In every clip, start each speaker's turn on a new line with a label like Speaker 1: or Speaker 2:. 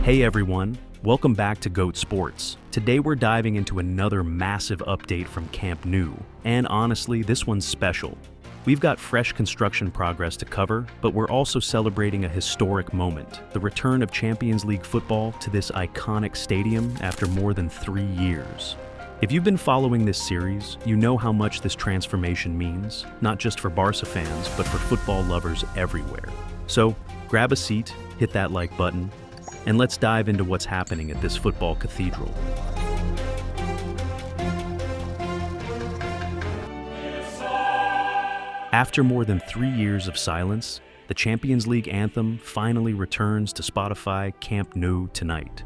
Speaker 1: Hey everyone, welcome back to GOAT Sports. Today we're diving into another massive update from Camp Nou, and honestly, this one's special. We've got fresh construction progress to cover, but we're also celebrating a historic moment, the return of Champions League football to this iconic stadium after more than 3 years. If you've been following this series, you know how much this transformation means, not just for Barca fans, but for football lovers everywhere. So, grab a seat, hit that like button, and let's dive into what's happening at this football cathedral. After more than 3 years of silence, the Champions League anthem finally returns to Spotify Camp Nou tonight.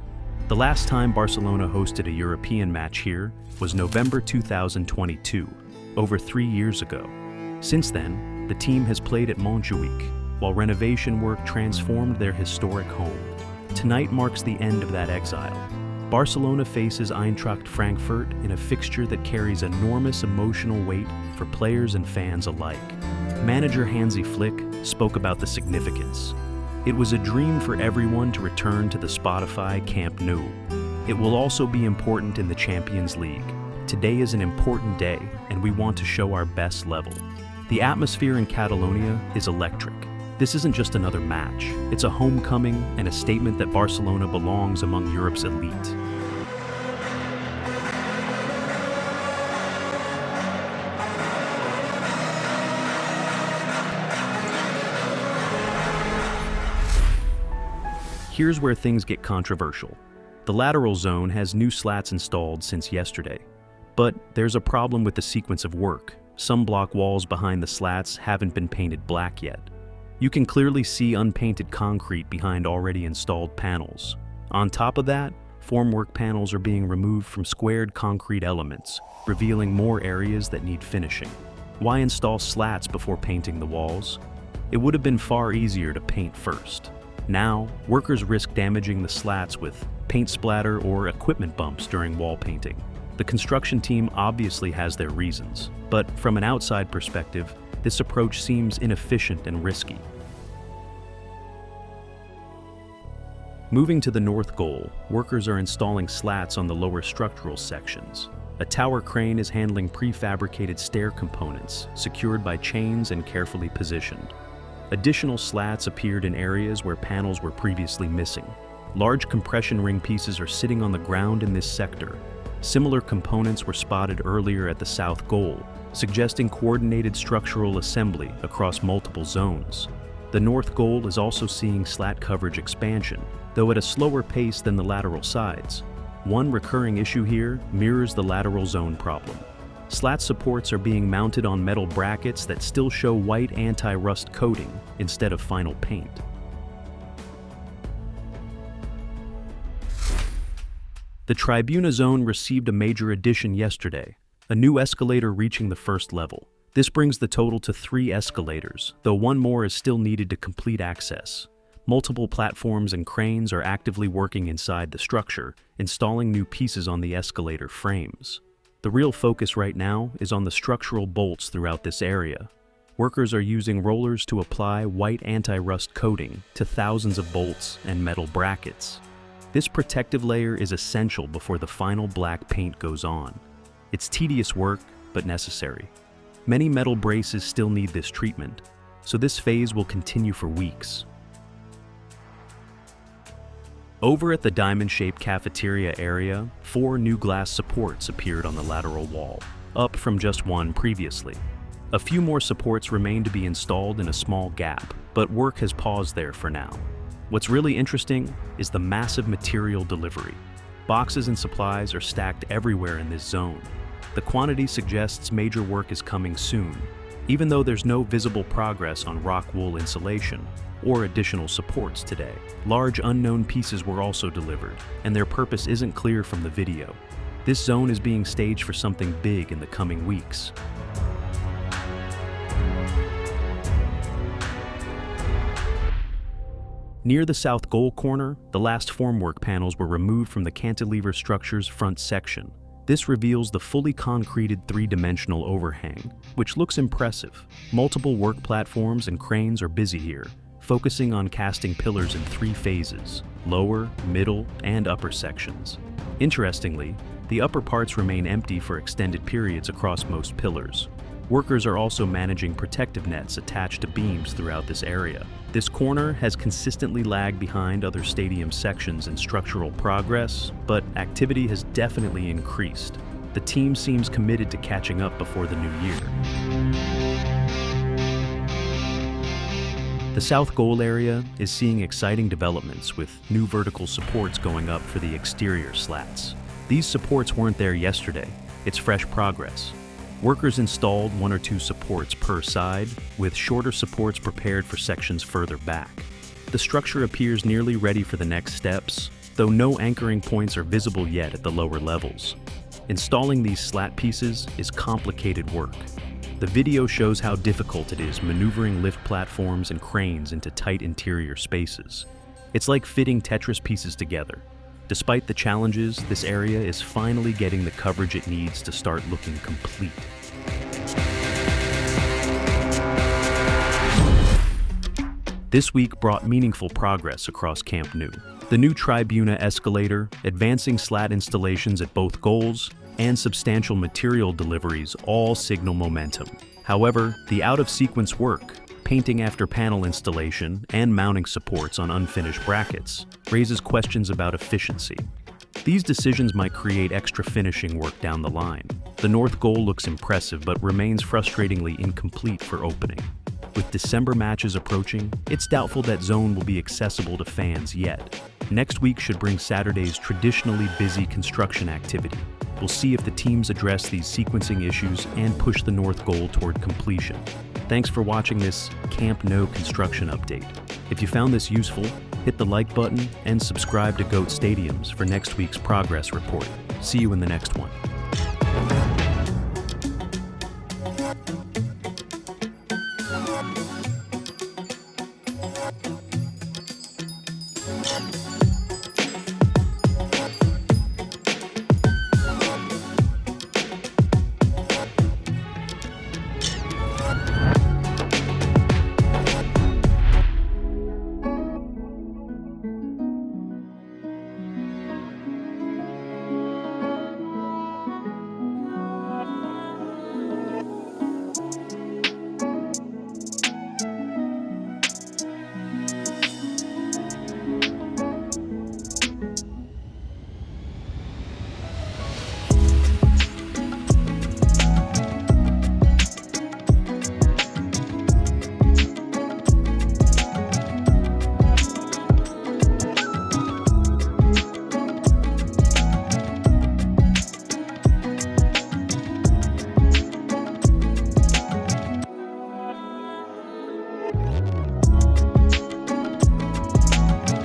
Speaker 1: The last time Barcelona hosted a European match here was November 2022, over 3 years ago. Since then, the team has played at Montjuic, while renovation work transformed their historic home. Tonight marks the end of that exile. Barcelona faces Eintracht Frankfurt in a fixture that carries enormous emotional weight for players and fans alike. Manager Hansi Flick spoke about the significance. It was a dream for everyone to return to the Spotify Camp Nou. It will also be important in the Champions League. Today is an important day, and we want to show our best level. The atmosphere in Catalonia is electric. This isn't just another match. It's a homecoming and a statement that Barcelona belongs among Europe's elite. Here's where things get controversial. The lateral zone has new slats installed since yesterday. But there's a problem with the sequence of work. Some block walls behind the slats haven't been painted black yet. You can clearly see unpainted concrete behind already installed panels. On top of that, formwork panels are being removed from squared concrete elements, revealing more areas that need finishing. Why install slats before painting the walls? It would have been far easier to paint first. Now, workers risk damaging the slats with paint splatter or equipment bumps during wall painting. The construction team obviously has their reasons, but from an outside perspective, this approach seems inefficient and risky. Moving to the north goal, workers are installing slats on the lower structural sections. A tower crane is handling prefabricated stair components, secured by chains and carefully positioned. Additional slats appeared in areas where panels were previously missing. Large compression ring pieces are sitting on the ground in this sector. Similar components were spotted earlier at the south goal, suggesting coordinated structural assembly across multiple zones. The north goal is also seeing slat coverage expansion, though at a slower pace than the lateral sides. One recurring issue here mirrors the lateral zone problem. Slat supports are being mounted on metal brackets that still show white anti-rust coating instead of final paint. The tribuna zone received a major addition yesterday, a new escalator reaching the first level. This brings the total to 3 escalators, though one more is still needed to complete access. Multiple platforms and cranes are actively working inside the structure, installing new pieces on the escalator frames. The real focus right now is on the structural bolts throughout this area. Workers are using rollers to apply white anti-rust coating to thousands of bolts and metal brackets. This protective layer is essential before the final black paint goes on. It's tedious work, but necessary. Many metal braces still need this treatment, so this phase will continue for weeks. Over at the diamond-shaped cafeteria area, 4 new glass supports appeared on the lateral wall, up from just 1 previously. A few more supports remain to be installed in a small gap, but work has paused there for now. What's really interesting is the massive material delivery. Boxes and supplies are stacked everywhere in this zone. The quantity suggests major work is coming soon, even though there's no visible progress on rock wool insulation or additional supports today. Large unknown pieces were also delivered, and their purpose isn't clear from the video. This zone is being staged for something big in the coming weeks. Near the south goal corner, the last formwork panels were removed from the cantilever structure's front section. This reveals the fully concreted 3-dimensional overhang, which looks impressive. Multiple work platforms and cranes are busy here, focusing on casting pillars in 3 phases. lower, middle, and upper sections. Interestingly, the upper parts remain empty for extended periods across most pillars. Workers are also managing protective nets attached to beams throughout this area. This corner has consistently lagged behind other stadium sections in structural progress, but activity has definitely increased. The team seems committed to catching up before the new year. The south goal area is seeing exciting developments with new vertical supports going up for the exterior slats. These supports weren't there yesterday. It's fresh progress. Workers installed 1 or 2 supports per side, with shorter supports prepared for sections further back. The structure appears nearly ready for the next steps, though no anchoring points are visible yet at the lower levels. Installing these slat pieces is complicated work. The video shows how difficult it is maneuvering lift platforms and cranes into tight interior spaces. It's like fitting Tetris pieces together. Despite the challenges, this area is finally getting the coverage it needs to start looking complete. This week brought meaningful progress across Camp Nou. The new tribuna escalator, advancing slat installations at both goals, and substantial material deliveries all signal momentum. However, the out-of-sequence work, painting after panel installation, and mounting supports on unfinished brackets raises questions about efficiency. These decisions might create extra finishing work down the line. The north goal looks impressive but remains frustratingly incomplete for opening. With December matches approaching, it's doubtful that zone will be accessible to fans yet. Next week should bring Saturday's traditionally busy construction activity. We'll see if the teams address these sequencing issues and push the north goal toward completion. Thanks for watching this Camp Nou construction update. If you found this useful, hit the like button and subscribe to GOAT Stadiums for next week's progress report. See you in the next one.